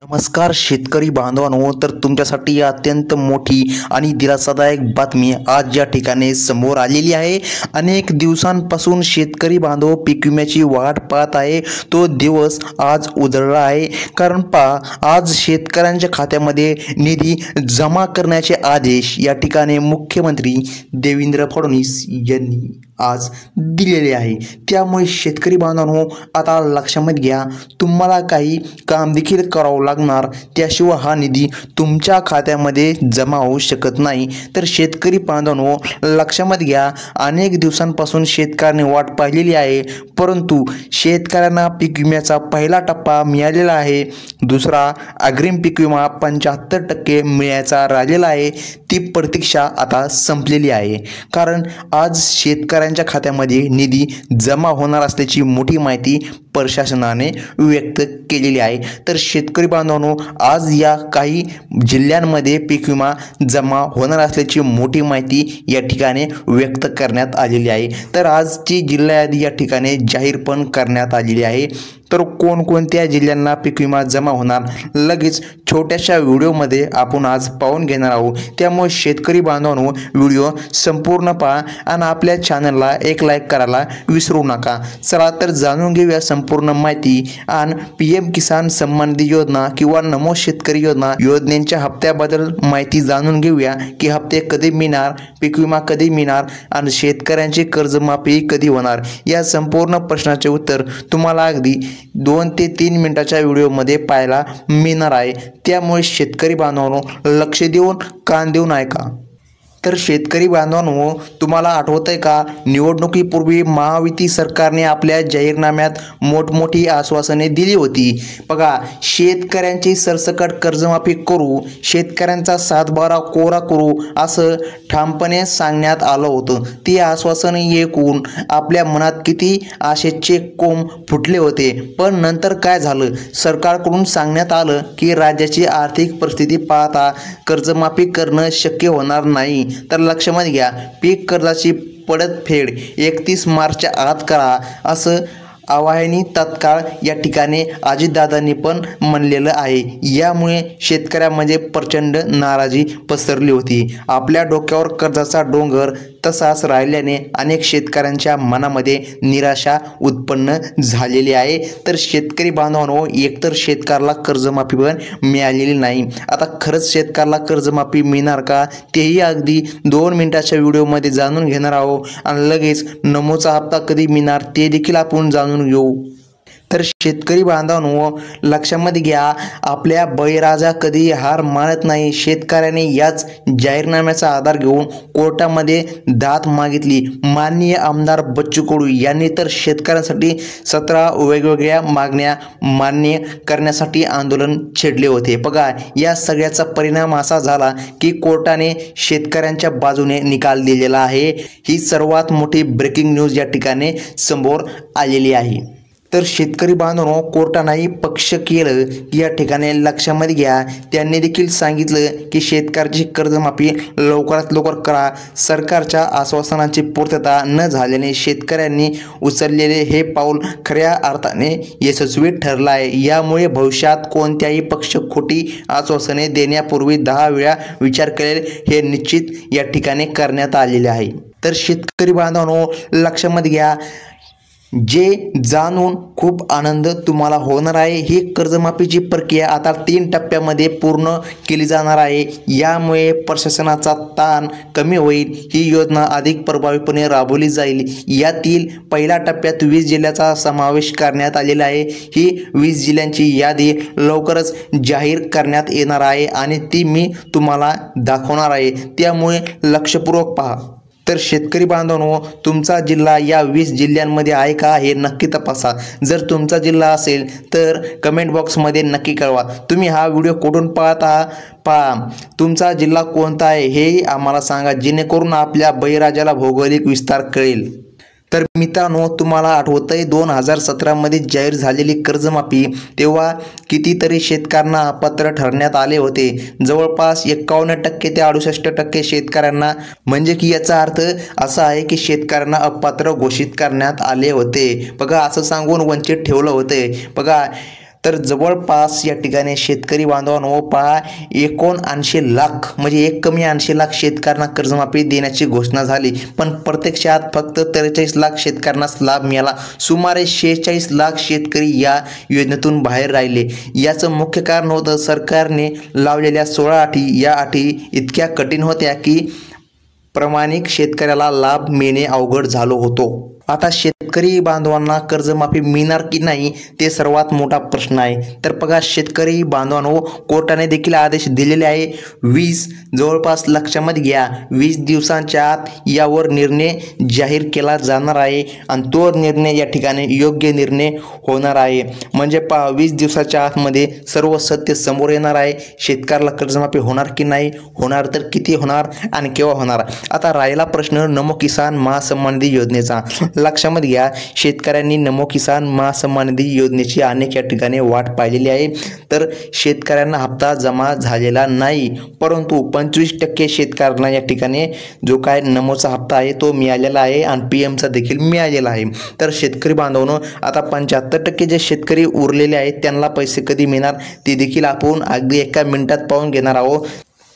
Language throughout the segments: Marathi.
नमस्कार शेतकरी बांधवांनो, तर तुमच्यासाठी अत्यंत मोठी आणि दिलासादायक बातमी आज या ठिकाणी समोर आलेली आहे। अनेक दिवसांपासून शेतकरी बांधव पीक विम्याची वाट पाहत आहे, तो दिवस आज उजळला आहे। कारण आज शेतकऱ्यांच्या खात्यामध्ये निधी जमा करण्याचे आदेश या ठिकाणी मुख्यमंत्री देवेंद्र फडणवीस यांनी आज दिलेले आहे। त्यामुळे शेतकरी बांधवांनो, आता लक्षात घ्या, तुम्हाला काही काम देखील करावं लागणार, त्याशिवाय हा निधी तुमच्या खात्यामध्ये जमा होऊ शकत नाही। तर शेतकरी बांधवांनो, लक्षात घ्या, अनेक दिवसांपासून शेतकऱ्यांनी वाट पाहिलेली आहे, परंतु शेतकऱ्यांना पीक विम्याचा पहिला टप्पा मिळालेला आहे। दुसरा अग्रिम पीक विमा 75% मिळायचा राहिलेला आहे, ती प्रतीक्षा आता संपलेली आहे। कारण आज शेतकऱ्यांच्या खात्यामध्ये निधी जमा होणार असल्याची मोठी माहिती प्रशासनाने व्यक्त केलेली आहे। तर शेतकरी बांधवांनो, आज या काही जिल्ह्यांमध्ये पीक विमा जमा होणार असल्याची मोठी माहिती या ठिकाणी व्यक्त करण्यात आलेली आहे। तर आजची जिल्हा यादी या ठिकाणी जाहीर पण करण्यात आलेली आहे। तर कोणकोणत्या जिल्ह्यांना पीक विमा जमा होणार, लगेच छोट्याशा व्हिडिओमध्ये आपण आज पाहून घेणार आहोत। त्यामुळे शेतकरी बांधवांनो, व्हिडिओ संपूर्ण पहा आणि आपल्या चॅनलला एक लाईक करायला विसरू नका। चला तर जाणून घेऊया संपूर्ण माहिती आणि PM किसान सन्मान निधी योजना किंवा नमो शेतकरी योजनेच्या हप्त्याबद्दल माहिती जाणून घेऊया की हप्ते कधी मिळणार, पीक विमा कधी मिळणार आणि शेतकऱ्यांची कर्जमाफी कधी होणार। या संपूर्ण प्रश्नाचे उत्तर तुम्हाला अगदी 2 ते 3 मिनिटाच्या व्हिडिओमध्ये पाहायला मिळणार आहे। त्यामुळे शेतकरी बांधवांनो, लक्ष देऊन कान देऊन ऐका। तर शेतकरी बांधवांनो, तुम्हाला आठवतंय का, निवडणुकीपूर्वी महायुती सरकारने आपल्या जाहीरनाम्यात मोठमोठी आश्वासने दिली होती। बघा, शेतकऱ्यांची सरसकट कर्जमाफी करू, शेतकऱ्यांचा 7/12 कोरा करू, असं ठामपणे सांगण्यात आलं होतं। ती आश्वासने ऐकून आपल्या मनात किती आशेचे कोंब फुटले होते। पण नंतर काय झालं, सरकारकडून सांगण्यात आलं की राज्याची आर्थिक परिस्थिती पाहता कर्जमाफी करणं शक्य होणार नाही। तर लक्षात घ्या, पीक कर्जाची परतफेड 31 मार्चच्या आत करा, असं आवाहनी तत्काळ या ठिकाणी अजितदादांनी पण म्हणलेलं आहे। यामुळे शेतकऱ्यांमध्ये प्रचंड नाराजी पसरली होती। आपल्या डोक्यावर कर्जाचा डोंगर तसाच राहिल्याने अनेक शेतकऱ्यांच्या मनामध्ये निराशा उत्पन्न झालेली आहे। तर शेतकरी बांधवांनो, एकतर शेतकऱ्याला कर्जमाफी पण मिळालेली नाही। आता खरंच शेतकऱ्याला कर्जमाफी मिळणार का, तेही अगदी 2 मिनिटाच्या व्हिडिओमध्ये जाणून घेणार आहोत। आणि लगेच नमोचा हप्ता कधी मिळणार ते देखील आपण जाणून घेऊ। तर शेतकरी बांधवांनो, लक्षात घ्या, आपल्या बळीराजा कधी हार मानत नाही। शेतकऱ्याने याच जाहीरनाम्याचा आधार घेऊन कोर्टामध्ये दाद मागितली। माननीय आमदार बच्चू कडू यांनी तर शेतकऱ्यांसाठी 17 वेगवेगळ्या मागण्या मान्य करण्यासाठी आंदोलन छेडले होते। बघा, या सगळ्याचा परिणाम असा झाला की कोर्टाने शेतकऱ्यांच्या बाजूने निकाल दिलेला आहे। ही सर्वात मोठी ब्रेकिंग न्यूज या ठिकाणी समोर आलेली आहे। तर शेतकरी बांधवांनो, कोर्टानेही पक्ष केलं या ठिकाणी लक्षात घ्या। त्यांनी देखील सांगितलं की शेतकऱ्याची कर्जमाफी लवकरात लवकर करा। सरकारच्या आश्वासनांची पूर्तता न झाल्याने शेतकऱ्यांनी उचललेले हे पाऊल खऱ्या अर्थाने यशस्वी ठरलं आहे। यामुळे भविष्यात कोणत्याही पक्ष खोटी आश्वासने देण्यापूर्वी 10 वेळा विचार करेल, हे निश्चित या ठिकाणी करण्यात आलेले आहे। तर शेतकरी बांधवांनो, लक्षात घ्या, जे जाणून खूप आनंद तुम्हाला होणार आहे, ही कर्जमाफीची प्रक्रिया आता 3 टप्प्यामध्ये पूर्ण केली जाणार आहे। यामुळे प्रशासनाचा ताण कमी होईल, ही योजना अधिक प्रभावीपणे राबवली जाईल। यातील पहिल्या टप्प्यात 20 जिल्ह्याचा समावेश करण्यात आलेला आहे। ही 20 जिल्ह्यांची यादी लवकरच जाहीर करण्यात येणार आहे आणि ती मी तुम्हाला दाखवणार आहे, त्यामुळे लक्षपूर्वक पहा। तर शेतकरी बांधवांनो, तुमचा जिल्हा या 20 जिल्ह्यांमध्ये आहे का, हे नक्की तपासा। जर तुमचा जिल्हा असेल तर कमेंट बॉक्समध्ये नक्की कळवा। तुम्ही हा व्हिडिओ कुठून पहा, तुमचा जिल्हा कोणता आहे हेही आम्हाला सांगा, जेणेकरून आपल्या बळीराजाला भौगोलिक विस्तार कळेल। तर मित्रांनो, तुम्हाला आठवतंय 2017 मध्ये जाहीर झालेली कर्जमाफी, तेव्हा कितीतरी शेतकऱ्यांना अपात्र ठरण्यात आले होते। जवळपास 51% ते 68% शेतकऱ्यांना, म्हणजे की याचा अर्थ असा आहे की शेतकऱ्यांना अपात्र घोषित करण्यात आले होते। बघा, असं सांगून वंचित ठेवलं होते। बघा, तर जवळपास या ठिकाणी शेतकरी बांधवांनो पहा 79 लाख म्हणजे एक कमी 80 लाख शेतकऱ्यांना कर्जमाफी देण्याची घोषणा झाली, पण प्रत्यक्षात फक्त 43 लाख शेतकऱ्यांनाच लाभ मिळाला. सुमारे 46 लाख शेतकरी या योजनेतून बाहेर राहिले. याचं मुख्य कारण होतं सरकारने लावलेल्या 16 अटी. या अटी इतक्या कठीण होत्या की प्रामाणिक शेतकऱ्याला लाभ मिळणे अवघड झालं होतं. आता शेतकरी बांधवांना कर्जमाफी मिळणार की नाही ते सर्वात मोठा प्रश्न आहे. तर बघा शेतकरी बांधवांनो कोर्टाने देखील आदेश दिलेले आहे. 20 जवळपास लक्षामध्ये घ्या 20 दिवसांच्या आत यावर निर्णय जाहीर केला जाणार आहे आणि तो निर्णय या ठिकाणी योग्य निर्णय होणार आहे. म्हणजे 20 दिवसाच्या आतमध्ये सर्व सत्य समोर येणार आहे. शेतकऱ्याला कर्जमाफी होणार की नाही, होणार तर किती होणार आणि केव्हा होणार. आता राहिला प्रश्न नमो किसान महासन्मान निधी योजनेचा. लक्षामध्ये घ्या शेतकऱ्यांनी नमो किसान महासन्मान निधी योजनेची अनेक या ठिकाणी वाट पाहिलेली आहे. तर शेतकऱ्यांना हप्ता जमा झालेला नाही, परंतु 25% शेतकऱ्यांना या ठिकाणी जो काय नमोचा हप्ता आहे तो मिळालेला आहे आणि PM चा देखील मिळालेला आहे. तर शेतकरी बांधवांनो आता 75% जे शेतकरी उरलेले आहेत त्यांना पैसे कधी मिळणार ते देखील आपण अगदी एका मिनिटात पाहून घेणार आहोत.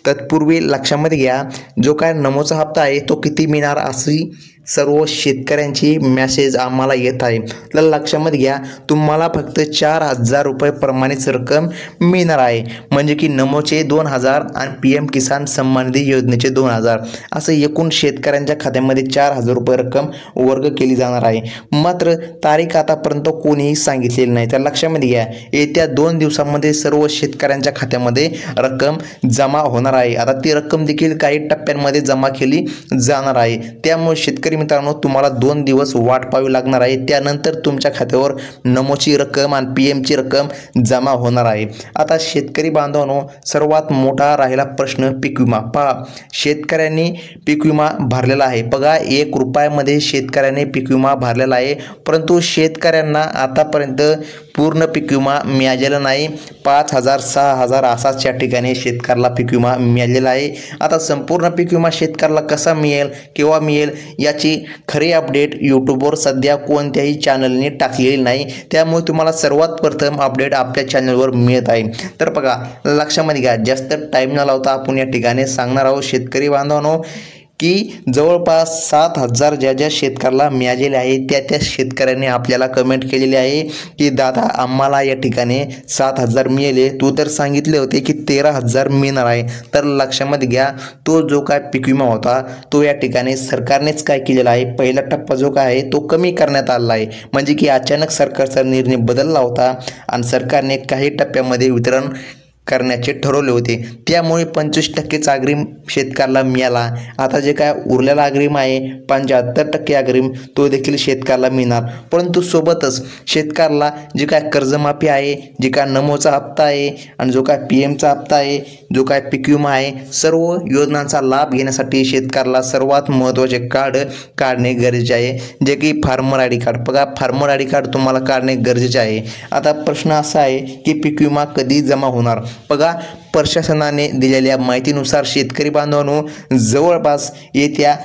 तत्पूर्वी लक्षामध्ये घ्या जो काय नमोचा हप्ता आहे तो किती मिळणार अशी सर्व शेतकऱ्यांची मेसेज आम्हाला येत आहे. तर लक्षामध्ये घ्या तुम्हाला फक्त 4,000 रुपये प्रमाणित रक्कम मिळणार आहे. म्हणजे की नमोचे 2,000 आणि PM किसान सन्मान निधी योजनेचे 2,000 असं एकूण शेतकऱ्यांच्या खात्यामध्ये 4,000 रुपये रक्कम वर्ग केली जाणार आहे. मात्र तारीख आतापर्यंत कोणीही सांगितलेली नाही. तर लक्षामध्ये घ्या येत्या 2 दिवसांमध्ये सर्व शेतकऱ्यांच्या खात्यामध्ये रक्कम जमा होणार आहे. आता ती रक्कम देखील काही टप्प्यांमध्ये जमा केली जाणार आहे. त्यामुळे शेतकरी मित्रांनो तुम्हाला 2 दिवस वाट पाहावी लागणार आहे. त्यानंतर तुमच्या खात्यावर नमोची रक्कम आणि PM ची रक्कम जमा होणार आहे. आता शेतकरी बांधवांनो सर्वात मोठा राहिला प्रश्न पीक विमा. पहा शेतकऱ्यांनी पीक विमा भरलेला आहे. बघा 1 रुपयामध्ये शेतकऱ्याने पीक विमा भरलेला आहे, परंतु शेतकऱ्यांना आतापर्यंत पूर्ण पीक विमा मिळालेला नाही. 5,000 6,000 असाच या ठिकाणी शेतकऱ्याला पीक विमा मिळालेला आहे. आता संपूर्ण पीक विमा शेतकऱ्याला कसा मिळेल, केव्हा मिळेल याची खरी अपडेट यूट्यूबवर सध्या कोणत्याही चॅनलने टाकलेली नाही. त्यामुळे तुम्हाला सर्वात प्रथम अपडेट आपल्या चॅनलवर मिळत आहे. तर बघा लक्षामध्ये घ्या जास्त टाईम न लावता आपण या ठिकाणी सांगणार आहोत शेतकरी बांधवांनो की जवळपास 7,000 ज्या शेतकऱ्याला मिळालेले आहे त्या शेतकऱ्यांनी आपल्याला कमेंट केलेली आहे की दादा आम्हाला या ठिकाणी 7,000 मिळाले, तू तर सांगितले होते की 13,000 मिळणार आहे. तर लक्षामध्ये घ्या तो जो काय पीक विमा होता तो या ठिकाणी सरकारनेच काय केलेला आहे, पहिला टप्पा जो काय आहे तो कमी करण्यात आला आहे. म्हणजे की अचानक सरकारचा निर्णय बदलला होता आणि सरकारने काही टप्प्यामध्ये वितरण करण्याचे ठरवले होते. त्यामुळे 25% अग्रिम शेतकऱ्याला मिळाला. आता जे काय उरलेला अग्रिम आहे 75% अग्रिम तो देखील शेतकऱ्याला मिळणार. परंतु सोबतच शेतकऱ्याला जे काय कर्जमाफी आहे, जे काय नमोचा हप्ता आहे आणि जो काय PM चा हप्ता आहे, जो काय पीक विमा आहे, सर्व योजनांचा लाभ घेण्यासाठी शेतकऱ्याला सर्वात महत्त्वाचे कार्ड काढणे गरजेचे आहे, जे की फार्मर ID कार्ड. बघा फार्मर ID कार्ड तुम्हाला काढणे गरजेचे आहे. आता प्रश्न असा आहे की पीक विमा कधी जमा होणार. बघा प्रशासनाने दिलेल्या माहितीनुसार शेतकरी बांधवांनो जवळपास येत्या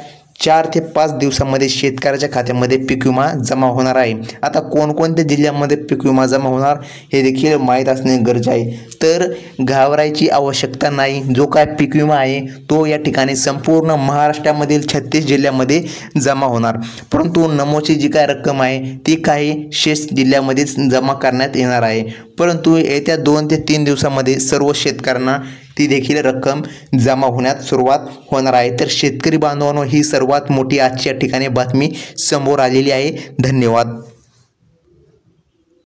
4 ते 5 दिवसांमध्ये शेतकऱ्याच्या खात्यामध्ये पीक विमा जमा होणार आहे. आता कोणकोणत्या जिल्ह्यांमध्ये पीक विमा जमा होणार हे देखील माहीत असणे गरजेचे आहे. तर घाबरायची आवश्यकता नाही. जो काय पीक विमा आहे तो या ठिकाणी संपूर्ण महाराष्ट्रामधील 36 जिल्ह्यामध्ये जमा होणार. परंतु नमोची जी काय रक्कम आहे ती काही शेष जिल्ह्यामध्येच जमा करण्यात येणार आहे. परंतु येत्या 2 ते 3 दिवसांमध्ये सर्व शेतकऱ्यांना ती देखील रक्कम जमा होण्यास सुरुवात होणार आहे. तर शेतकरी बांधवांनो ही सर्वात मोठी आजच्या ठिकाणी बातमी समोर आलेली आहे. धन्यवाद.